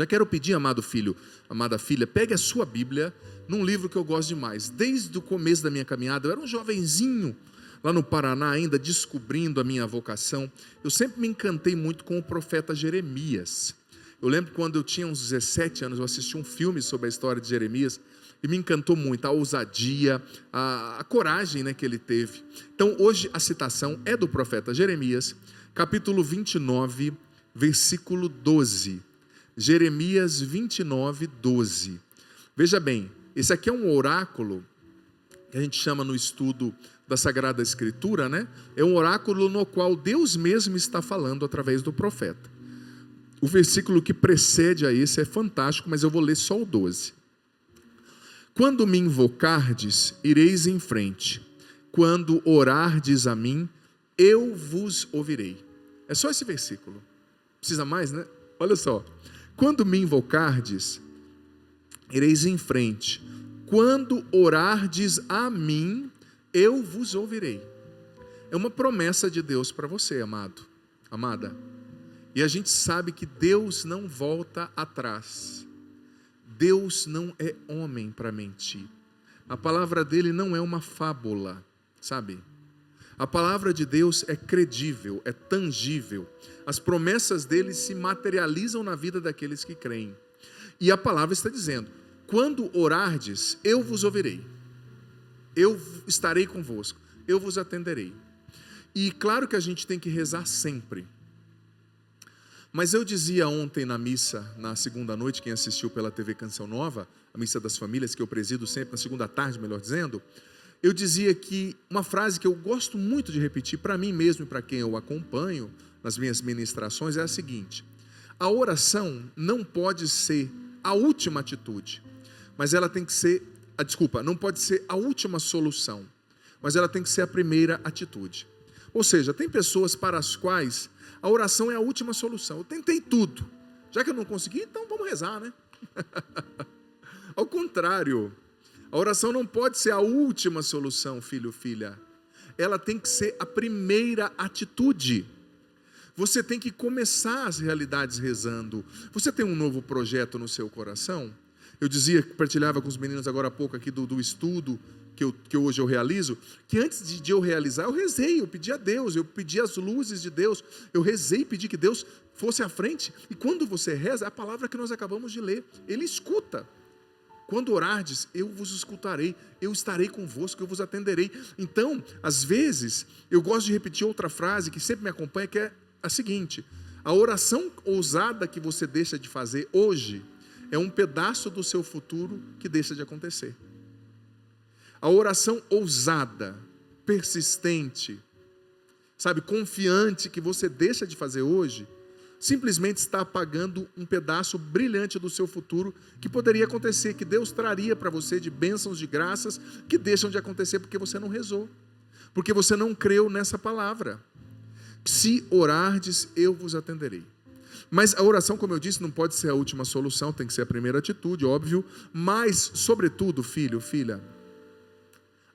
Já quero pedir, amado filho, amada filha, pegue a sua Bíblia num livro que eu gosto demais. Desde o começo da minha caminhada, eu era um jovenzinho lá no Paraná ainda, descobrindo a minha vocação. Eu sempre me encantei muito com o profeta Jeremias. Eu lembro quando eu tinha uns 17 anos, eu assisti um filme sobre a história de Jeremias e me encantou muito a ousadia, a coragem, né, que ele teve. Então hoje a citação é do profeta Jeremias, capítulo 29, versículo 12. Jeremias 29, 12. Veja bem, esse aqui é um oráculo que a gente chama no estudo da Sagrada Escritura, né? É um oráculo no qual Deus mesmo está falando através do profeta. O versículo que precede a esse é fantástico, mas eu vou ler só o 12. Quando me invocardes, ireis em frente. Quando orardes a mim, eu vos ouvirei. É só esse versículo. Precisa mais, né? Olha só. Quando me invocardes, ireis em frente. Quando orardes a mim, eu vos ouvirei. É uma promessa de Deus para você, amado, amada. E a gente sabe que Deus não volta atrás. Deus não é homem para mentir. A palavra dele não é uma fábula, sabe? A palavra de Deus é credível, é tangível. As promessas dele se materializam na vida daqueles que creem. E a palavra está dizendo: quando orardes, eu vos ouvirei. Eu estarei convosco, eu vos atenderei. E claro que a gente tem que rezar sempre. Mas eu dizia ontem na missa, na segunda noite, quem assistiu pela TV Canção Nova, a missa das famílias, que eu presido sempre na segunda tarde, melhor dizendo, eu dizia que uma frase que eu gosto muito de repetir para mim mesmo e para quem eu acompanho nas minhas ministrações é a seguinte: a oração não pode ser a última atitude, mas ela tem que ser, não pode ser a última solução, mas ela tem que ser a primeira atitude. Ou seja, tem pessoas para as quais a oração é a última solução. Eu tentei tudo, já que eu não consegui, então vamos rezar, né? Ao contrário, a oração não pode ser a última solução, filho, filha. Ela tem que ser a primeira atitude. Você tem que começar as realidades rezando. Você tem um novo projeto no seu coração? Eu dizia, compartilhava com os meninos agora há pouco aqui do estudo que hoje eu realizo, que antes de eu realizar, eu rezei, eu pedi a Deus, eu pedi as luzes de Deus, eu rezei e pedi que Deus fosse à frente. E quando você reza, é a palavra que nós acabamos de ler, Ele escuta. Quando orardes, eu vos escutarei, eu estarei convosco, eu vos atenderei. Então, às vezes, eu gosto de repetir outra frase que sempre me acompanha, que é a seguinte: a oração ousada que você deixa de fazer hoje é um pedaço do seu futuro que deixa de acontecer. A oração ousada, persistente, sabe, confiante que você deixa de fazer hoje, simplesmente está apagando um pedaço brilhante do seu futuro que poderia acontecer, que Deus traria para você de bênçãos, de graças, que deixam de acontecer porque você não rezou, porque você não creu nessa palavra. Se orardes, eu vos atenderei. Mas a oração, como eu disse, não pode ser a última solução, tem que ser a primeira atitude, óbvio, mas, sobretudo, filho, filha,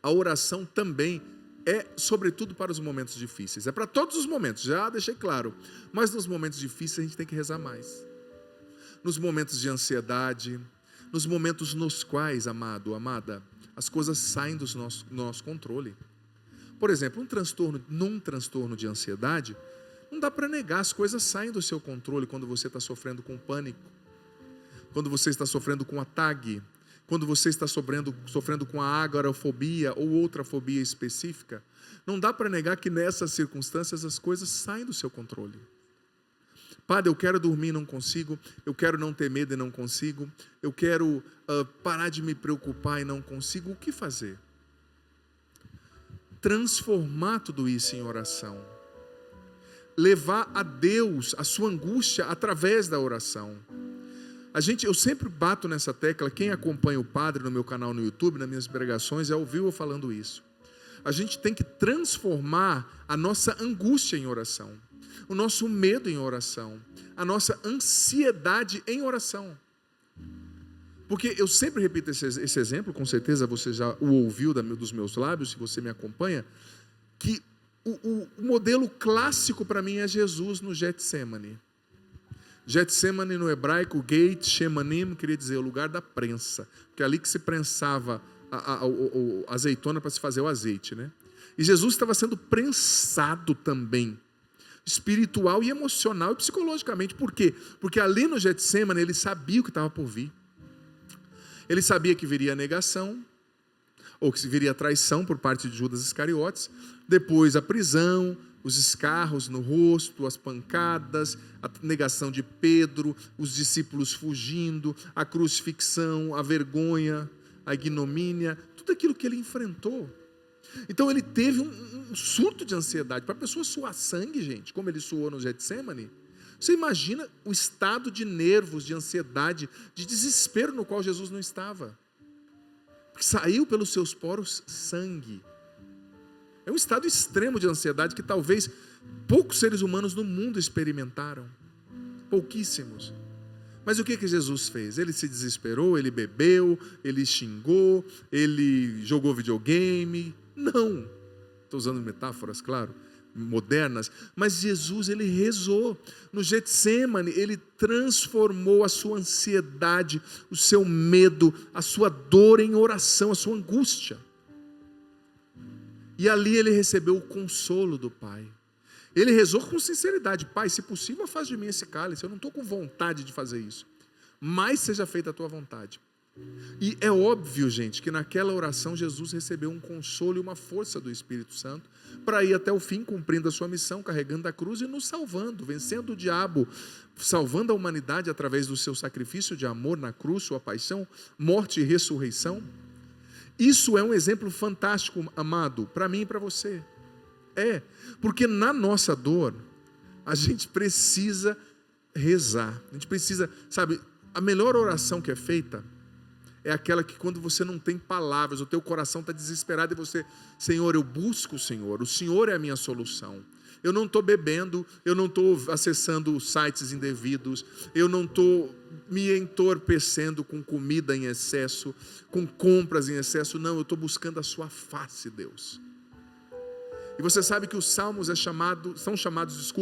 a oração também é, sobretudo, para os momentos difíceis. É para todos os momentos, já deixei claro. Mas nos momentos difíceis a gente tem que rezar mais. Nos momentos de ansiedade, nos momentos nos quais, amado, amada, as coisas saem do nosso controle. Por exemplo, num transtorno de ansiedade, não dá para negar, as coisas saem do seu controle quando você está sofrendo com pânico, quando você está sofrendo com a TAG, quando você está sofrendo com a agorafobia ou outra fobia específica. Não dá para negar que nessas circunstâncias as coisas saem do seu controle. Padre, eu quero dormir e não consigo, eu quero não ter medo e não consigo, eu quero parar de me preocupar e não consigo. O que fazer? Transformar tudo isso em oração. Levar a Deus a sua angústia através da oração. Eu sempre bato nessa tecla, quem acompanha o padre no meu canal no YouTube, nas minhas pregações, já ouviu eu falando isso. A gente tem que transformar a nossa angústia em oração, o nosso medo em oração, a nossa ansiedade em oração. Porque eu sempre repito esse exemplo, com certeza você já o ouviu dos meus lábios, se você me acompanha, que o modelo clássico para mim é Jesus no Getsemane. Getsemane no hebraico, Gate Shemanim, queria dizer o lugar da prensa, porque é ali que se prensava a azeitona para se fazer o azeite, né? E Jesus estava sendo prensado também, espiritual e emocional e psicologicamente. Por quê? Porque ali no Getsemane ele sabia o que estava por vir. Ele sabia que viria a negação, ou que viria a traição por parte de Judas Iscariotes, depois a prisão, os escarros no rosto, as pancadas, a negação de Pedro, os discípulos fugindo, a crucifixão, a vergonha, a ignomínia, tudo aquilo que ele enfrentou. Então ele teve um surto de ansiedade. Para a pessoa suar sangue, gente, como ele suou no Getsemane, você imagina o estado de nervos, de ansiedade, de desespero no qual Jesus não estava. Porque saiu pelos seus poros sangue. É um estado extremo de ansiedade que talvez poucos seres humanos no mundo experimentaram. Pouquíssimos. Mas o que Jesus fez? Ele se desesperou, ele bebeu, ele xingou, ele jogou videogame. Não. Estou usando metáforas, claro, modernas. Mas Jesus, ele rezou. No Getsemane, ele transformou a sua ansiedade, o seu medo, a sua dor em oração, a sua angústia. E ali ele recebeu o consolo do Pai. Ele rezou com sinceridade: Pai, se possível, afasta de mim esse cálice. Eu não estou com vontade de fazer isso, mas seja feita a tua vontade. E é óbvio, gente, que naquela oração Jesus recebeu um consolo e uma força do Espírito Santo para ir até o fim, cumprindo a sua missão, carregando a cruz e nos salvando, vencendo o diabo, salvando a humanidade através do seu sacrifício de amor na cruz, sua paixão, morte e ressurreição. Isso é um exemplo fantástico, amado, para mim e para você. Porque na nossa dor, a gente precisa rezar. A gente precisa, sabe, a melhor oração que é feita é aquela que quando você não tem palavras, o teu coração está desesperado e você: Senhor, eu busco o Senhor é a minha solução. Eu não estou bebendo, eu não estou acessando sites indevidos, eu não estou me entorpecendo com comida em excesso, com compras em excesso, não, eu estou buscando a sua face, Deus. E você sabe que os salmos são chamados,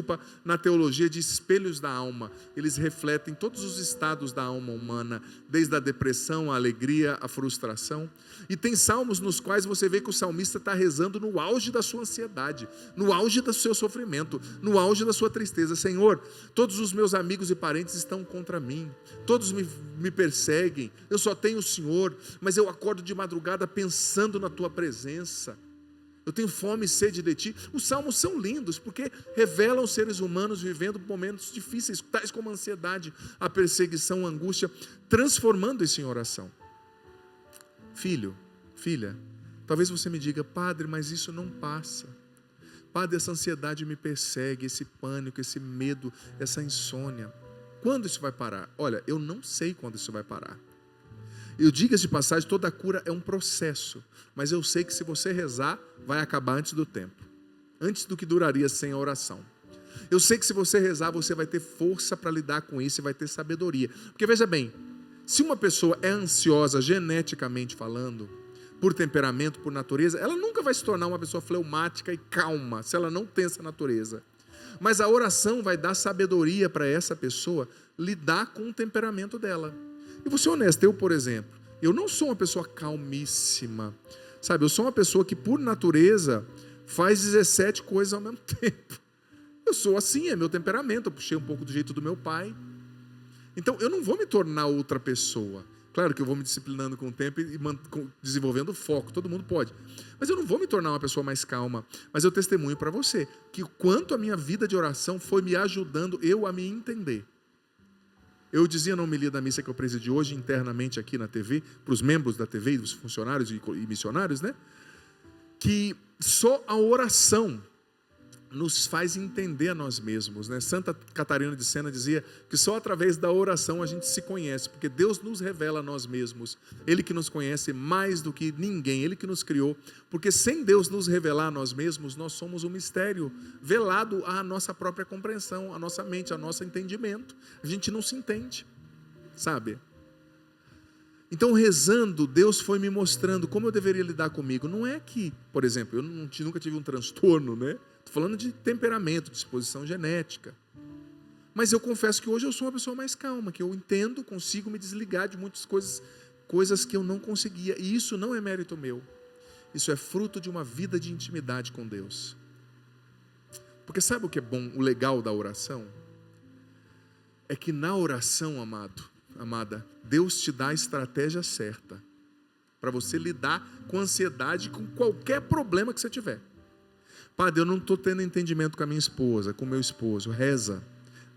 na teologia de espelhos da alma. Eles refletem todos os estados da alma humana, desde a depressão, a alegria, a frustração. E tem salmos nos quais você vê que o salmista está rezando no auge da sua ansiedade, no auge do seu sofrimento, no auge da sua tristeza. Senhor, todos os meus amigos e parentes estão contra mim, todos me perseguem, eu só tenho o Senhor, mas eu acordo de madrugada pensando na tua presença. Eu tenho fome e sede de ti. Os salmos são lindos, porque revelam os seres humanos vivendo momentos difíceis, tais como a ansiedade, a perseguição, a angústia, transformando isso em oração. Filho, filha, talvez você me diga: Padre, mas isso não passa. Padre, essa ansiedade me persegue, esse pânico, esse medo, essa insônia. Quando isso vai parar? Olha, eu não sei quando isso vai parar. Eu digo de passagem, toda cura é um processo, mas eu sei que se você rezar, vai acabar antes do tempo, antes do que duraria sem a oração. Eu sei que se você rezar, você vai ter força para lidar com isso e vai ter sabedoria. Porque veja bem, se uma pessoa é ansiosa geneticamente falando, por temperamento, por natureza, ela nunca vai se tornar uma pessoa fleumática e calma, se ela não tem essa natureza. Mas a oração vai dar sabedoria para essa pessoa lidar com o temperamento dela. E vou ser honesto, eu, por exemplo, eu não sou uma pessoa calmíssima, sabe? Eu sou uma pessoa que, por natureza, faz 17 coisas ao mesmo tempo. Eu sou assim, é meu temperamento, eu puxei um pouco do jeito do meu pai. Então, eu não vou me tornar outra pessoa. Claro que eu vou me disciplinando com o tempo e desenvolvendo foco, todo mundo pode. Mas eu não vou me tornar uma pessoa mais calma. Mas eu testemunho para você que o quanto a minha vida de oração foi me ajudando eu a me entender. Eu dizia na homilia da missa que eu presidi hoje internamente aqui na TV, para os membros da TV, os funcionários e missionários, né? Que só a oração nos faz entender a nós mesmos, né? Santa Catarina de Sena dizia que só através da oração a gente se conhece, porque Deus nos revela a nós mesmos, Ele que nos conhece mais do que ninguém, Ele que nos criou, porque sem Deus nos revelar a nós mesmos, nós somos um mistério velado à nossa própria compreensão, à nossa mente, ao nosso entendimento, a gente não se entende, sabe? Então, rezando, Deus foi me mostrando como eu deveria lidar comigo. Não é que, por exemplo, eu nunca tive um transtorno, né? Estou falando de temperamento, disposição genética. Mas eu confesso que hoje eu sou uma pessoa mais calma, que eu entendo, consigo me desligar de muitas coisas que eu não conseguia. E isso não é mérito meu. Isso é fruto de uma vida de intimidade com Deus. Porque sabe o que é bom, o legal da oração? É que na oração, amada, Deus te dá a estratégia certa para você lidar com ansiedade, com qualquer problema que você tiver. Padre, eu não estou tendo entendimento com a minha esposa, com o meu esposo. Reza.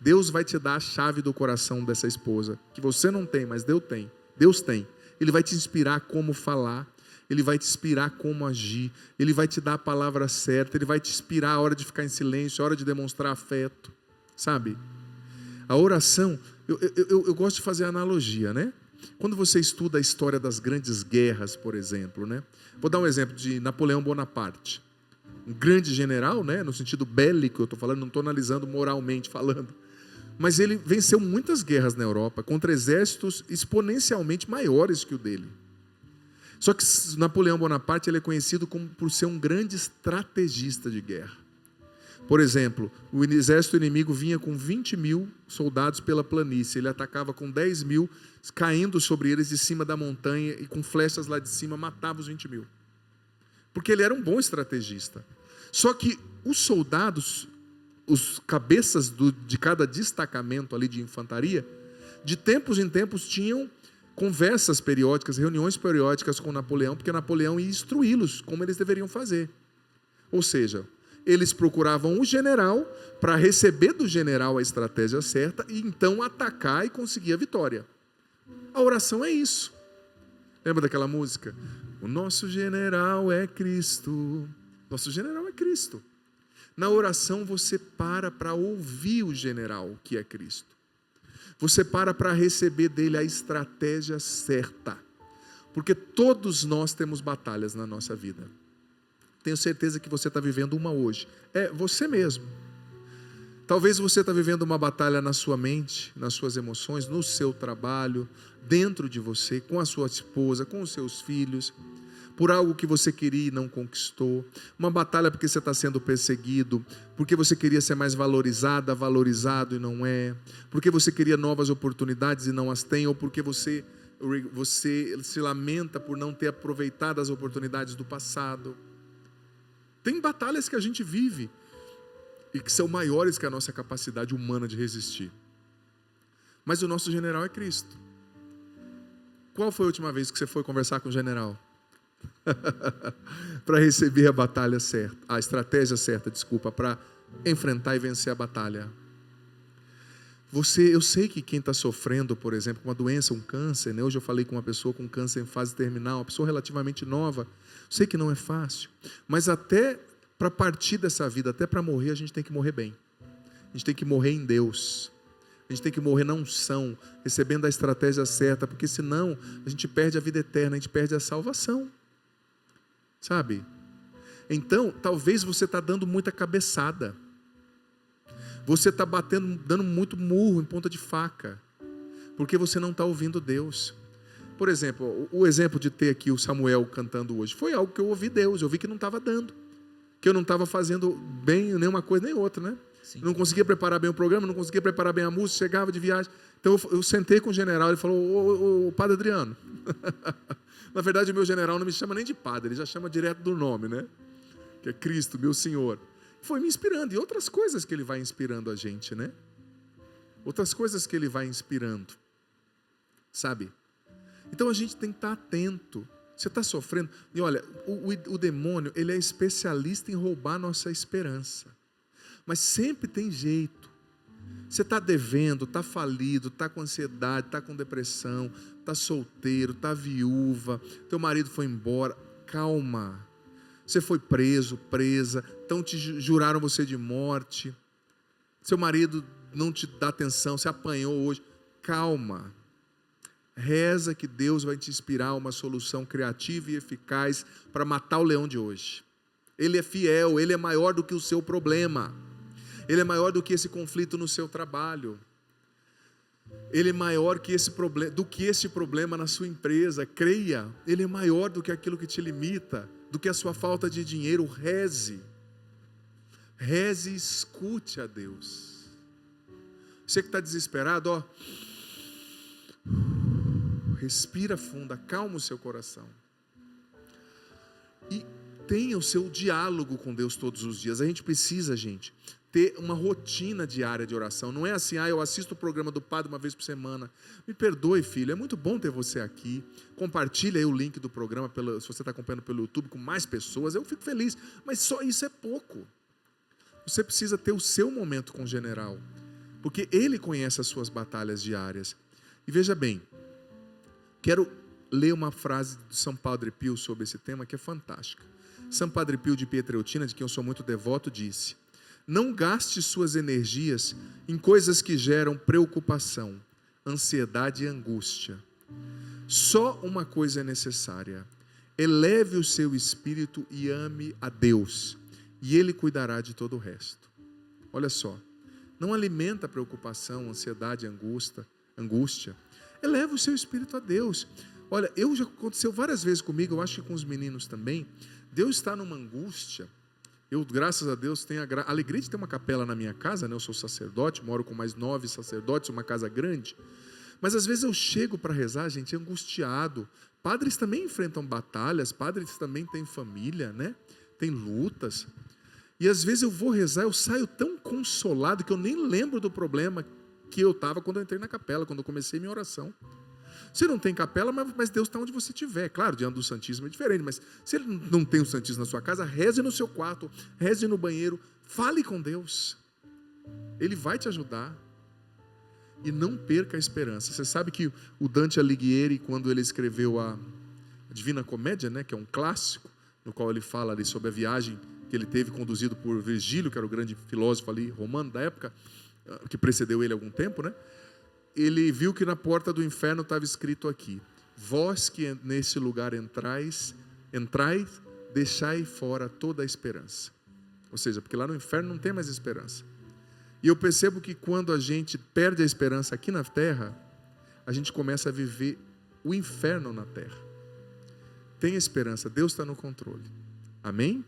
Deus vai te dar a chave do coração dessa esposa, que você não tem, mas Deus tem. Deus tem. Ele vai te inspirar como falar, Ele vai te inspirar como agir, Ele vai te dar a palavra certa, Ele vai te inspirar a hora de ficar em silêncio, a hora de demonstrar afeto, sabe? A oração, eu gosto de fazer analogia, né? Quando você estuda a história das grandes guerras, por exemplo, né? Vou dar um exemplo de Napoleão Bonaparte. Um grande general, né? No sentido bélico, eu estou falando, não estou analisando moralmente falando. Mas ele venceu muitas guerras na Europa, contra exércitos exponencialmente maiores que o dele. Só que Napoleão Bonaparte ele é conhecido por ser um grande estrategista de guerra. Por exemplo, o exército inimigo vinha com 20 mil soldados pela planície, ele atacava com 10 mil, caindo sobre eles de cima da montanha e com flechas lá de cima matava os 20 mil. Porque ele era um bom estrategista. Só que os soldados, os cabeças de cada destacamento ali de infantaria, de tempos em tempos tinham conversas periódicas, reuniões periódicas com Napoleão, porque Napoleão ia instruí-los como eles deveriam fazer. Ou seja, eles procuravam o general para receber do general a estratégia certa e então atacar e conseguir a vitória. A oração é isso. Lembra daquela música? O nosso general é Cristo. Nosso general é Cristo. Na oração você para ouvir o general que é Cristo. Você para receber dele a estratégia certa. Porque todos nós temos batalhas na nossa vida. Tenho certeza que você está vivendo uma hoje. É você mesmo. Talvez você está vivendo uma batalha na sua mente, nas suas emoções, no seu trabalho, dentro de você, com a sua esposa, com os seus filhos, por algo que você queria e não conquistou. Uma batalha porque você está sendo perseguido, porque você queria ser mais valorizado e não é, porque você queria novas oportunidades e não as tem, ou porque você se lamenta por não ter aproveitado as oportunidades do passado. Tem batalhas que a gente vive e que são maiores que a nossa capacidade humana de resistir. Mas o nosso general é Cristo. Qual foi a última vez que você foi conversar com o general? Para receber a batalha certa, a estratégia certa, para enfrentar e vencer a batalha. Eu sei que quem está sofrendo, por exemplo, com uma doença, um câncer, né? Hoje eu falei com uma pessoa com câncer em fase terminal, uma pessoa relativamente nova. Sei que não é fácil, mas até para partir dessa vida, até para morrer, a gente tem que morrer bem. A gente tem que morrer em Deus. A gente tem que morrer na unção, recebendo a estratégia certa, porque senão a gente perde a vida eterna, a gente perde a salvação. Sabe? Então, talvez você está dando muita cabeçada. Você está dando muito murro em ponta de faca, porque você não está ouvindo Deus. Por exemplo, o exemplo de ter aqui o Samuel cantando hoje, foi algo que eu ouvi Deus, eu vi que não estava dando, que eu não estava fazendo bem nenhuma coisa nem outra, né? Sim. Não conseguia preparar bem o programa, não conseguia preparar bem a música, chegava de viagem. Então eu sentei com o general, ele falou, ô Padre Adriano, na verdade o meu general não me chama nem de padre, ele já chama direto do nome, né? Que é Cristo, meu Senhor. Foi me inspirando, e outras coisas que ele vai inspirando a gente, né? Outras coisas que ele vai inspirando, sabe? Então a gente tem que estar atento. Você está sofrendo, e olha, o demônio, ele é especialista em roubar nossa esperança, mas sempre tem jeito. Você está devendo, está falido, está com ansiedade, está com depressão, está solteiro, está viúva, teu marido foi embora, calma. Você foi preso, presa, então juraram você de morte, seu marido não te dá atenção, você apanhou hoje, calma. Reza que Deus vai te inspirar uma solução criativa e eficaz para matar o leão de hoje. Ele é fiel, ele é maior do que o seu problema. Ele é maior do que esse conflito no seu trabalho. Ele é maior do que esse problema na sua empresa. Creia, ele é maior do que aquilo que te limita, do que a sua falta de dinheiro. Reze. Reze e escute a Deus. Você que está desesperado, ó, respira fundo, acalma o seu coração. E tenha o seu diálogo com Deus todos os dias. A gente precisa, gente, ter uma rotina diária de oração. Não é assim, eu assisto o programa do padre uma vez por semana. Me perdoe, filho, é muito bom ter você aqui. Compartilha aí o link do programa, se você está acompanhando pelo YouTube, com mais pessoas. Eu fico feliz, mas só isso é pouco. Você precisa ter o seu momento com o general, porque ele conhece as suas batalhas diárias. E veja bem, quero ler uma frase de São Padre Pio sobre esse tema que é fantástica. São Padre Pio de Pietrelcina, de quem eu sou muito devoto, disse: não gaste suas energias em coisas que geram preocupação, ansiedade e angústia. Só uma coisa é necessária: eleve o seu espírito e ame a Deus, e Ele cuidará de todo o resto. Olha só, não alimenta a preocupação, ansiedade, angústia. Eleva o seu espírito a Deus. Olha, já aconteceu várias vezes comigo, eu acho que com os meninos também. Deus está numa angústia. Eu, graças a Deus, tenho a alegria de ter uma capela na minha casa, né? Eu sou sacerdote, moro com mais 9 sacerdotes, uma casa grande. Mas às vezes eu chego para rezar, gente, angustiado. Padres também enfrentam batalhas, padres também têm família, né? Tem lutas. E às vezes eu vou rezar, eu saio tão consolado que eu nem lembro do problema que eu estava quando eu entrei na capela, quando eu comecei minha oração. Você não tem capela, mas Deus está onde você estiver. Claro, diante do Santíssimo é diferente, mas se Ele não tem o Santíssimo na sua casa, reze no seu quarto, reze no banheiro, fale com Deus. Ele vai te ajudar. E não perca a esperança. Você sabe que o Dante Alighieri, quando ele escreveu a Divina Comédia, né, que é um clássico, no qual ele fala ali sobre a viagem que ele teve conduzido por Virgílio, que era o grande filósofo ali romano da época, que precedeu ele há algum tempo, né? Ele viu que na porta do inferno estava escrito aqui: vós que nesse lugar entrais, deixai fora toda a esperança. Ou seja, porque lá no inferno não tem mais esperança. E eu percebo que quando a gente perde a esperança aqui na terra, a gente começa a viver o inferno na terra. Tenha esperança, Deus está no controle. Amém?